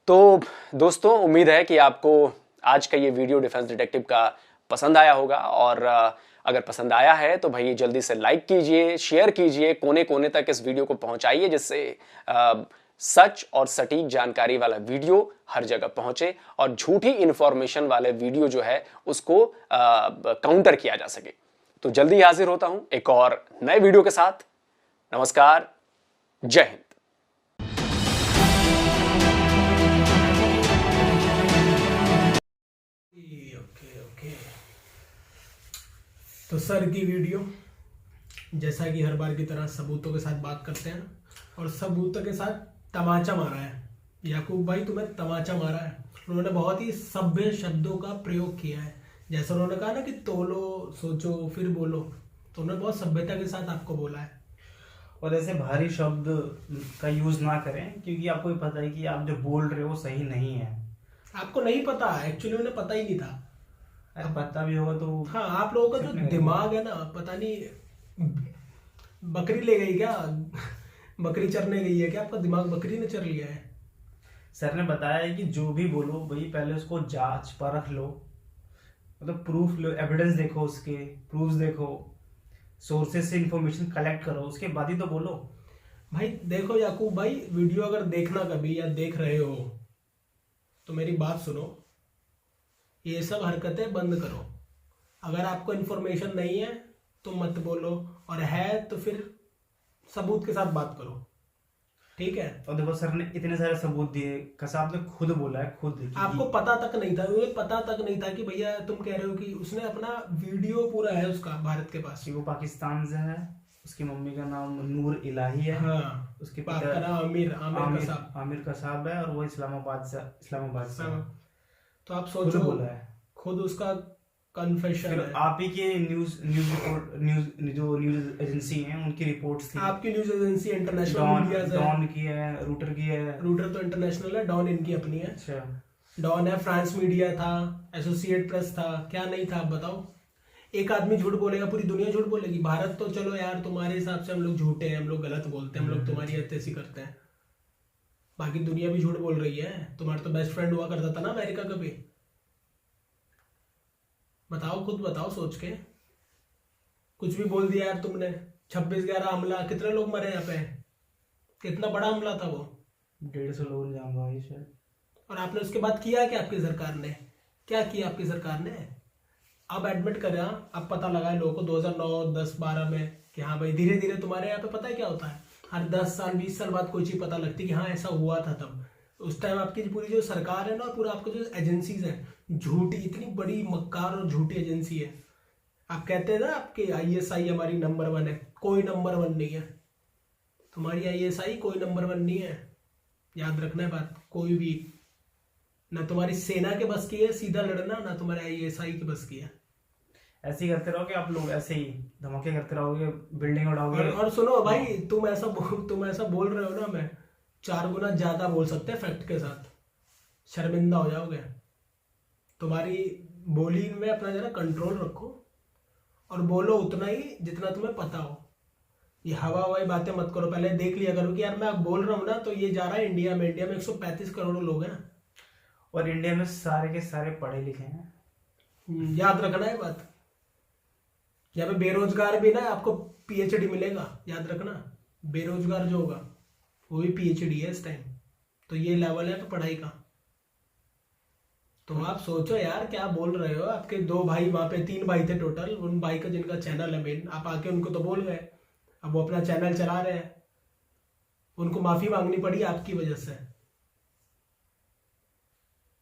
तो दोस्तों, उम्मीद है कि आपको आज का ये वीडियो डिफेंस डिटेक्टिव का पसंद आया होगा, और अगर पसंद आया है तो भाई जल्दी से लाइक कीजिए, शेयर कीजिए, कोने कोने तक इस वीडियो को पहुंचाइए, जिससे सच और सटीक जानकारी वाला वीडियो हर जगह पहुंचे और झूठी इंफॉर्मेशन वाले वीडियो जो है उसको काउंटर किया जा सके। तो जल्दी हाजिर होता हूं एक और नए वीडियो के साथ। नमस्कार, जय हिंद। तो सर की वीडियो जैसा कि हर बार की तरह सबूतों के साथ बात करते हैं, और सबूतों के साथ तमाचा मारा है। याकूब भाई तुम्हें तमाचा मारा है। उन्होंने बहुत ही सभ्य शब्दों का प्रयोग किया है। जैसा उन्होंने कहा ना कि तोलो, सोचो, फिर बोलो, तो उन्होंने बहुत सभ्यता के साथ आपको बोला है। और ऐसे भारी शब्द का यूज ना करें, क्योंकि आपको भी पता है कि आप जो बोल रहे हो सही नहीं है। आपको नहीं पता, एक्चुअली उन्हें पता ही नहीं था। अरे पता भी होगा तो हाँ, आप लोगों का जो दिमाग है ना, पता नहीं बकरी ले गई क्या, बकरी चरने गई है क्या, आपका दिमाग बकरी ने चर लिया है। सर ने बताया है कि जो भी बोलो भाई पहले उसको जांच परख लो, मतलब प्रूफ लो, एविडेंस देखो, उसके प्रूफ्स देखो, सोर्सेज से इंफॉर्मेशन कलेक्ट करो, उसके बाद ही तो बोलो। भाई देखो याकूब भाई, वीडियो अगर देखना कभी या देख रहे हो तो मेरी बात सुनो, ये सब हरकतें बंद करो। अगर आपको इन्फॉर्मेशन नहीं है तो मत बोलो, और है तो फिर सबूत के साथ बात करो, ठीक है। और देखो सर ने इतने सारे सबूत दिए, कसाब ने खुद बोला है, खुद आपको पता तक नहीं था, उन्हें पता तक नहीं था कि भैया तुम कह रहे हो कि उसने अपना वीडियो पूरा है उसका भारत के पास, वो पाकिस्तान से है, उसकी मम्मी का नाम नूर इलाही है, हाँ, उसके पापा का नाम आमिर कसाब है, और वो इस्लामाबाद से। तो आप सोचो, बोला है खुद उसका कन्फेशन है। आप ही के न्यूज एजेंसी हैं उनकी रिपोर्ट्स थी। आपकी न्यूज एजेंसी इंटरनेशनल मीडिया है, डॉन की है, रूटर की है। रूटर तो इंटरनेशनल है, डॉन इनकी अपनी है। अच्छा, डॉन है, फ्रांस मीडिया था, एसोसिएट प्रेस था, क्या नहीं था बताओ। एक आदमी झूठ बोलेगा, पूरी दुनिया झूठ बोलेगी। भारत तो चलो यार, तुम्हारे हिसाब से हम लोग झूठे हैं, हम लोग गलत बोलते हैं, हम लोग तुम्हारी ऐसी करते हैं, बाकी दुनिया भी झूठ बोल रही है। तुम्हारा तो बेस्ट फ्रेंड हुआ करता था ना अमेरिका का भी। बताओ, खुद बताओ सोच के, कुछ भी बोल दिया यार तुमने। 26/11 हमला, कितने लोग मरे यहाँ पे, कितना बड़ा हमला था वो, 150 लोग जाऊंगा शायद। और आपने उसके बाद किया क्या? आपकी सरकार ने क्या किया? आपकी सरकार ने अब एडमिट करा, अब पता लगा है लोगों को 2009, 10, 12 में कि हाँ भाई धीरे धीरे तुम्हारे यहाँ पे पता है क्या होता है, हर 10 साल 20 साल बाद कोई चीज पता लगती है कि हाँ ऐसा हुआ था तब। उस टाइम आपकी पूरी जो सरकार है ना, पूरा आपको जो एजेंसीज है झूठी, इतनी बड़ी मक्कार और झूठी एजेंसी है। आप कहते हैं ना आपके ISI हमारी नंबर 1 है, कोई नंबर 1 नहीं है। तुम्हारी ISI कोई नंबर 1 नहीं है, याद रखना है बात। कोई भी ना तुम्हारी सेना के बस की है सीधा लड़ना, ना तुम्हारे ISI के बस की है। ऐसे ही करते रहोगे आप लोग, ऐसे ही धमाके करते रहोगे, बिल्डिंग उड़ाओगे। और सुनो भाई, तुम ऐसा बोल रहे हो ना, मैं 4 गुना ज्यादा बोल सकते हैं फैक्ट के साथ, शर्मिंदा हो जाओगे। तुम्हारी बोली में अपना जरा कंट्रोल रखो, और बोलो उतना ही जितना तुम्हें पता हो। ये हवा हवाई बातें मत करो, पहले देख लिया करो कि यार मैं अब बोल रहा हूँ ना तो ये जा रहा है इंडिया में 135 करोड़ लोग हैं और इंडिया में सारे के सारे पढ़े लिखे हैं। याद रखना है बात। यहाँ पे बेरोजगार भी ना आपको पीएचडी मिलेगा, याद रखना। बेरोजगार जो होगा वो भी पीएचडी है इस टाइम। तो ये लेवल है तो पढ़ाई का। तो आप सोचो यार क्या बोल रहे हो। आपके 2 भाई वहां पे 3 भाई थे टोटल, उन भाई का जिनका चैनल है मेन, आप आके उनको तो बोल गए, अब वो अपना चैनल चला रहे हैं, उनको माफी मांगनी पड़ी आपकी वजह से।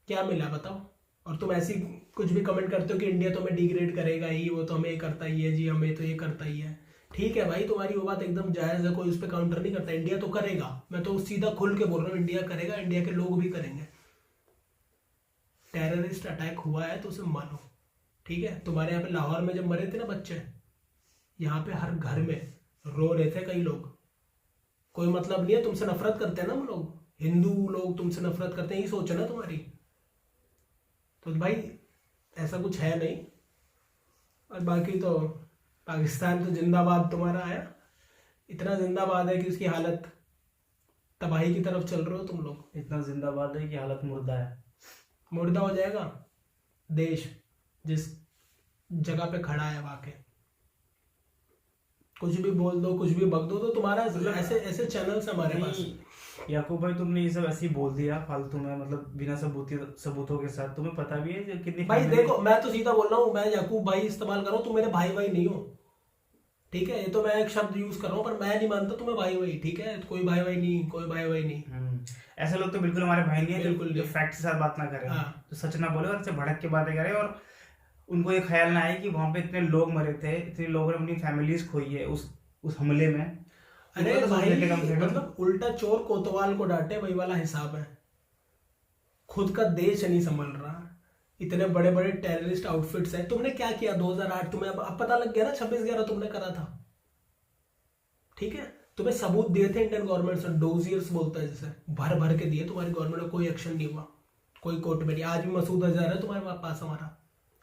क्या मिला बताओ। और तुम ऐसी कुछ भी कमेंट करते हो कि इंडिया तो हमें डिग्रेड करेगा ही, वो तो हमें ये करता ही है जी, हमें तो ये करता ही है। ठीक है भाई, तुम्हारी वो बात एकदम जायज है, कोई उस पर काउंटर नहीं करता। इंडिया तो करेगा, मैं तो सीधा खुल के बोल रहा हूँ, इंडिया करेगा, इंडिया के लोग भी करेंगे। टेररिस्ट अटैक हुआ है तो उसे मानो, ठीक है। तुम्हारे यहाँ पे लाहौर में जब मरे थे ना बच्चे, यहाँ पे हर घर में रो रहे थे कई लोग। कोई मतलब नहीं है, तुमसे नफरत करते हैं ना हम लोग, हिंदू लोग तुमसे नफरत करते हैं, यही सोच है ना तुम्हारी। तो भाई ऐसा कुछ है नहीं। और बाकी तो पाकिस्तान तो जिंदाबाद तुम्हारा है, इतना जिंदाबाद है कि उसकी हालत तबाही की तरफ चल रहे हो तुम लोग। इतना जिंदाबाद है कि हालत मुर्दा है। मुर्दा हो जाएगा देश जिस जगह पे खड़ा है वहां के। कुछ भी बोल दो, कुछ भी बक दो, तो तुम्हारा ऐसे ऐसे चैनल्स हमारे पास। याकूब भाई तुमने ये सब ऐसे ही बोल दिया फालतू में, मतलब बिना सबूतों के साथ। तुम्हें पता भी है कितनी भाई देखो, मैं तो सीधा बोल रहा हूँ, मैं याकूब भाई इस्तेमाल कर रहा हूँ, तुम मेरे भाई भाई नहीं हो, ठीक है। ये तो मैं एक शब्द यूज कर रहा हूँ, पर मैं नहीं मानता तुम्हें भाई भाई, ठीक है। कोई भाई भाई नहीं, कोई भाई भाई नहीं। ऐसे लोग तो बिल्कुल हमारे भाई नहीं है, बिल्कुल जो फैक्ट के साथ बात ना करें, हाँ। जो सच ना बोले और ऐसे भड़क के बातें करें, और उनको ये ख्याल ना आए कि वहां पे इतने लोग मरे थे, इतने लोगों ने अपनी फैमिलीज खोई है उस हमले में। अरे तो भाई कम से कम मतलब उल्टा चोर कोतवाल को डांटे, वही वाला हिसाब है। खुद का देश नहीं संभल रहा, इतने बड़े बड़े टेररिस्ट आउटफिट्स हैं। तुमने क्या किया 2008, तुम्हें अब पता लग गया ना, 26/11 तुमने करा था, ठीक है। तुम्हें सबूत दिए थे इंडियन गवर्नमेंट से, डोजियर्स बोलता है जैसे, भर भर के दिए। तुम्हारी गवर्नमेंट में कोई एक्शन नहीं हुआ, कोई कोर्ट में नहीं। आज भी मसूद अजहर है तुम्हारे पास, हमारा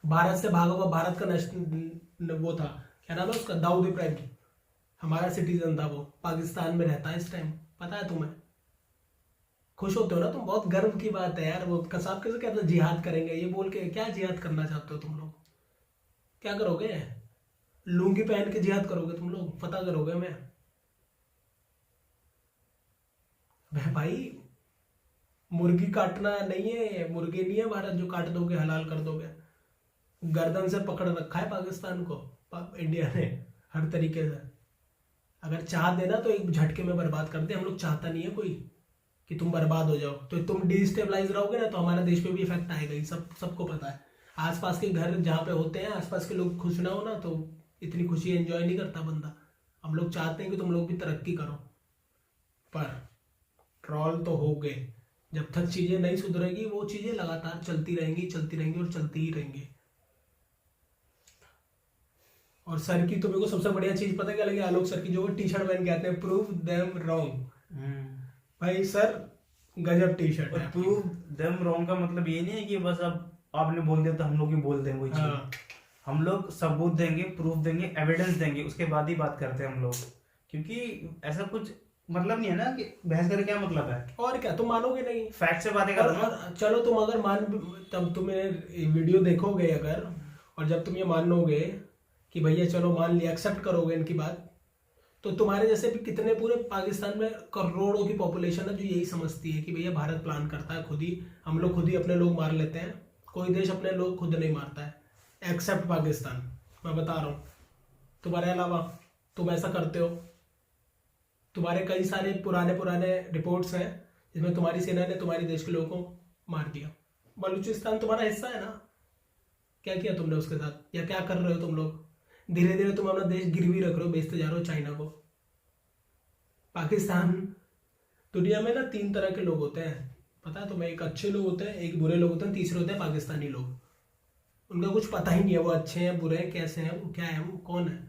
भारत से भागा हुआ, भारत का नेशनल वो था, क्या नाम है उसका, दाऊद इब्राहिम, हमारा सिटीजन था, वो पाकिस्तान में रहता है इस टाइम, पता है तुम्हें। खुश होते हो ना तुम, बहुत गर्व की बात है यार। वो कसाब कैसे कहते हैं जिहाद करेंगे, ये बोल के क्या जिहाद करना चाहते हो तुम लोग? क्या करोगे? लुंगी पहन के जिहाद करोगे तुम लोग? पता करोगे मैं भाई, मुर्गी काटना नहीं है, मुर्गे नहीं है भारत जो काट दोगे, हलाल कर दोगे। गर्दन से पकड़ रखा है पाकिस्तान को इंडिया ने हर तरीके से। अगर चाह देना तो एक झटके में बर्बाद कर दे। हम लोग चाहता नहीं है कोई कि तुम बर्बाद हो जाओ, तो तुम डिस्टेबलाइज रहोगे ना तो हमारे देश पे भी इफेक्ट आएगा ही, सबको पता है। आसपास के घर जहाँ पे होते हैं, आसपास के लोग खुश ना हो ना तो इतनी खुशी एंजॉय नहीं करता बंदा। हम लोग चाहते हैं कि तुम लोग भी तरक्की करो, पर ट्रॉल तो हो गए। जब तक चीजें नहीं सुधरेगी वो चीजें लगातार चलती रहेंगी और चलती ही रहेंगी। और सर की तो मेरे को सबसे बढ़िया चीज पता क्या लगी, आलोक सर की, जो टी शर्ट पहन के आते हैं, प्रूव देम रॉन्ग। भाई सर गजब टी शर्ट है। प्रूव देम रॉन्ग का मतलब ये नहीं है कि बस अब आपने बोल दिया तो हम लोग भी बोल देंगे वही चीज। हम लोग सबूत देंगे, प्रूफ देंगे, एविडेंस देंगे, उसके बाद ही बात करते हैं हम लोग। क्योंकि ऐसा कुछ मतलब नहीं है ना कि बहस करके क्या मतलब है। और क्या, तुम मानोगे नहीं, फैक्ट से बातें करो ना। चलो तुम अगर तब तुम्हें वीडियो देखोगे अगर, और जब तुम ये मानोगे कि भैया चलो मान लिया, एक्सेप्ट करोगे इनकी बात, तो तुम्हारे जैसे भी कितने पूरे पाकिस्तान में करोड़ों की पॉपुलेशन है जो यही समझती है कि भैया भारत प्लान करता है खुद ही, हम लोग खुद ही अपने लोग मार लेते हैं। कोई देश अपने लोग खुद नहीं मारता है, एक्सेप्ट पाकिस्तान। मैं बता रहा हूँ, तुम्हारे अलावा तुम ऐसा करते हो। तुम्हारे कई सारे पुराने रिपोर्ट्स हैं जिसमें तुम्हारी सेना ने तुम्हारे देश के लोगों को मार दिया। बलूचिस्तान तुम्हारा हिस्सा है ना, क्या किया तुमने उसके साथ, या क्या कर रहे हो तुम लोग? धीरे धीरे तुम अपना देश गिरवी रख रहे हो, बेचते जा रहे हो चाइना को। पाकिस्तान, दुनिया में ना 3 तरह के लोग होते हैं, पता है तुम्हें? एक अच्छे लोग होते हैं, एक बुरे लोग होते हैं, तीसरे होते हैं पाकिस्तानी लोग। उनका कुछ पता ही नहीं है वो अच्छे हैं बुरे हैं, कैसे हैं, वो क्या है, वो कौन है।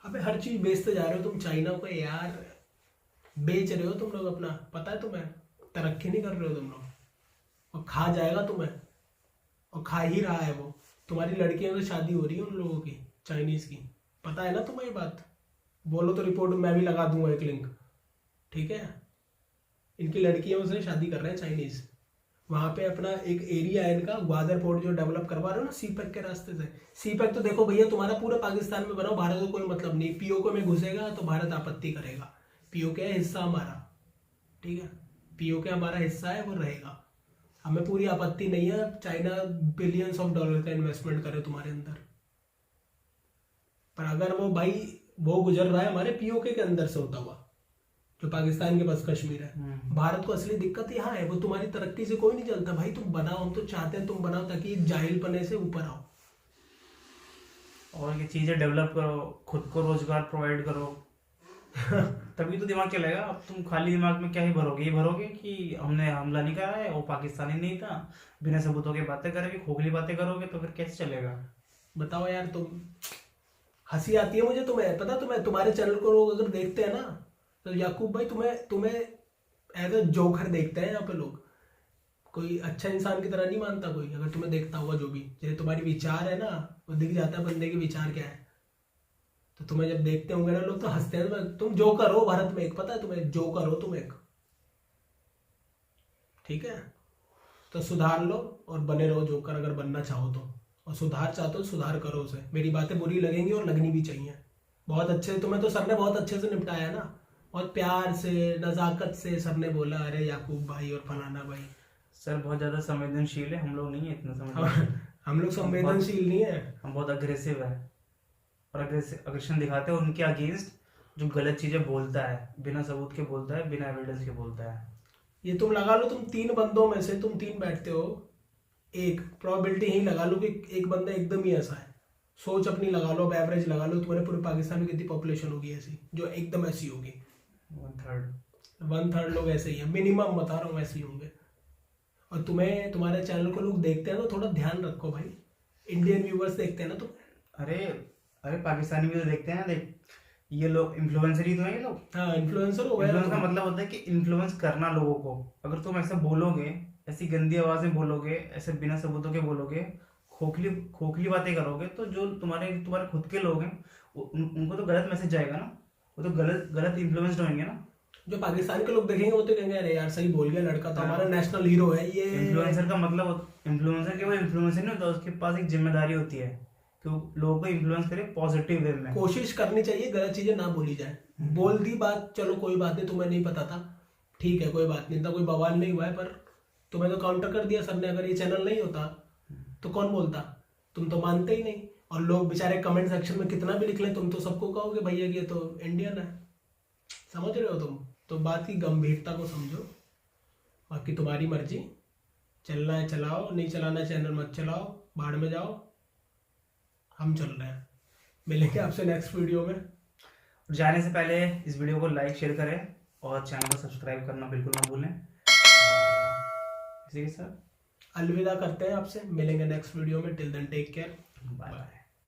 अबे हर चीज बेचते जा रहे हो तुम चाइना को यार, बेच रहे हो तुम लोग अपना, पता है तुम्हें? तरक्की नहीं कर रहे हो तुम लोग, और खा जाएगा तुम्हें, और खा ही रहा है वो। तुम्हारी लड़कियों से शादी हो रही है उन लोगों की चाइनीज की, पता है ना तुम्हें ये बात? बोलो तो रिपोर्ट मैं भी लगा दूंगा एक लिंक, ठीक है? इनकी लड़कियां उससे शादी कर रहे हैं चाइनीज। वहां पे अपना एक एरिया है इनका, ग्वादर पोर्ट जो डेवलप करवा रहे हो ना सीपैक के रास्ते से। सीपैक तो देखो भैया तुम्हारा पूरे पाकिस्तान में बनाओ, भारत को कोई मतलब नहीं। पीओके में घुसेगा तो भारत आपत्ति करेगा। पीओके हिस्सा हमारा, ठीक है? पीओके हमारा हिस्सा है, वो रहेगा। हमें पूरी आपत्ति नहीं है चाइना बिलियंस ऑफ डॉलर का इन्वेस्टमेंट करे तुम्हारे अंदर, पर अगर वो भाई वो गुजर रहा है हमारे पीओके के अंदर से होता हुआ, जो पाकिस्तान के पास कश्मीर है। भारत को असली दिक्कत यहाँ है, वो तुम्हारी तरक्की से कोई नहीं चलता भाई। तुम बनाओ, हम तो चाहते हैं तुम बनाओ ताकि जाहिलपने से ऊपर आओ और ये चीजें डेवलप करो, खुद को रोजगार प्रोवाइड करो तभी तो दिमाग चलेगा। अब तुम खाली दिमाग में क्या ही भरोगे? ये भरोगे कि हमने हमला नहीं करा है, वो पाकिस्तानी नहीं था, बिना सबूतों की बातें करोगे, खोखली बातें करोगे, तो फिर कैसे चलेगा? बताओ यार। तुम हंसी आती है मुझे, तुम्हें पता, तुम्हारे चैनल को लोग अगर देखते हैं ना तो याकूब भाई तुम्हें एज अ जोकर देखते हैं यहाँ पे लोग। कोई अच्छा इंसान की तरह नहीं मानता कोई, अगर तुम्हें देखता हुआ जो भी, जैसे तुम्हारी विचार है ना वो दिख जाता है बंदे के विचार क्या है। तो तुम्हें जब देखते होंगे ना लोग तो हंसते हैं। तुम जोकर हो भारत में एक, पता है तुम्हें? जोकर हो तुम एक, ठीक है? तो सुधार लो और बने रहो जोकर अगर बनना चाहो तो, और सुधार चाहते हो सुधार करो उसे। मेरी बातें बुरी लगेंगी और लगनी भी चाहिए। बहुत अच्छे, तुम्हें तो सर ने बहुत अच्छे से निपटाया ना, बहुत प्यार से नजाकत से सर ने बोला अरे याकूब भाई और फलाना भाई। सर बहुत ज्यादा संवेदनशील है, हम लोग नहीं है इतना संवेदनशील। हम लोग संवेदनशील नहीं है, हम बहुत अग्रेसिव है और अग्रेशन दिखाते हैं उनके अगेंस्ट जो गलत चीजें बोलता है, बिना सबूत के बोलता है, बिना एविडेंस के बोलता है। ये तुम लगा लो, तुम 3 बंदों में से तुम 3 बैठते हो, एक प्रोबेबिलिटी यही लगा लो कि एक बंदा एकदम ही ऐसा है। सोच अपनी लगा लो, एवरेज लगा लो, तुम्हारे पूरे पाकिस्तान में कितनी पॉपुलेशन होगी ऐसी जो एकदम ऐसी होगी? 1/3 लोग ऐसे ही है, मिनिमम बता रहा हूँ ऐसे ही होंगे। और तुम्हारे चैनल को लोग देखते हैं तो थोड़ा ध्यान रखो भाई, इंडियन व्यूवर्स देखते हैं ना तुम। अरे पाकिस्तानी भी तो देखते हैं। देख, ये लोग इन्फ्लुएंसर ही तो है ये लोग। हाँ, इन्फ्लुएंसर हो गए। इन्फ्लुएंस का मतलब होता है कि इन्फ्लुएंस करना लोगों को। अगर तुम ऐसे बोलोगे, ऐसी गंदी आवाज में बोलोगे, ऐसे बिना सबूतों के बोलोगे, खोखली बातें करोगे, तो जो तुम्हारे खुद के लोग हैं उनको तो गलत मैसेज जाएगा ना, वो तो गलत इन्फ्लुएंस्ड होंगे ना। जो पाकिस्तान के लोग देखेंगे वो तो कहेंगे अरे यार सही बोल गया लड़का, तो हमारा नेशनल हीरो है ये। इन्फ्लुएंसर का मतलब, इन्फ्लुएंसर केवल इन्फ्लुएंसर नहीं होता, उसके पास एक जिम्मेदारी होती है कि लोगों को इन्फ्लुएंस करे पॉजिटिव वे में। कोशिश करनी चाहिए गलत चीजें ना बोली जाए। बोल दी बात, चलो कोई बात नहीं, तुम्हें नहीं पता था, ठीक है कोई बात नहीं, इतना कोई बवाल नहीं हुआ है, पर तुम्हें तो काउंटर कर दिया सर ने। अगर ये चैनल नहीं होता तो कौन बोलता? तुम तो मानते ही नहीं। और लोग बेचारे कमेंट सेक्शन में कितना भी लिख लें, तुम तो सबको कहोगे भैया ये तो इंडियन है। समझ रहे हो तुम? तो बात की गंभीरता को समझो, बाकी तुम्हारी मर्जी। चलना है चलाओ, नहीं चलाना चैनल मत चलाओ, बाढ़ में जाओ, हम चल रहे हैं। मिलेंगे आपसे नेक्स्ट वीडियो में। जाने से पहले इस वीडियो को लाइक शेयर करें और चैनल को सब्सक्राइब करना बिल्कुल ना भूलें। इसी के साथ अलविदा करते हैं आपसे, मिलेंगे नेक्स्ट वीडियो में। Till then take care, bye bye.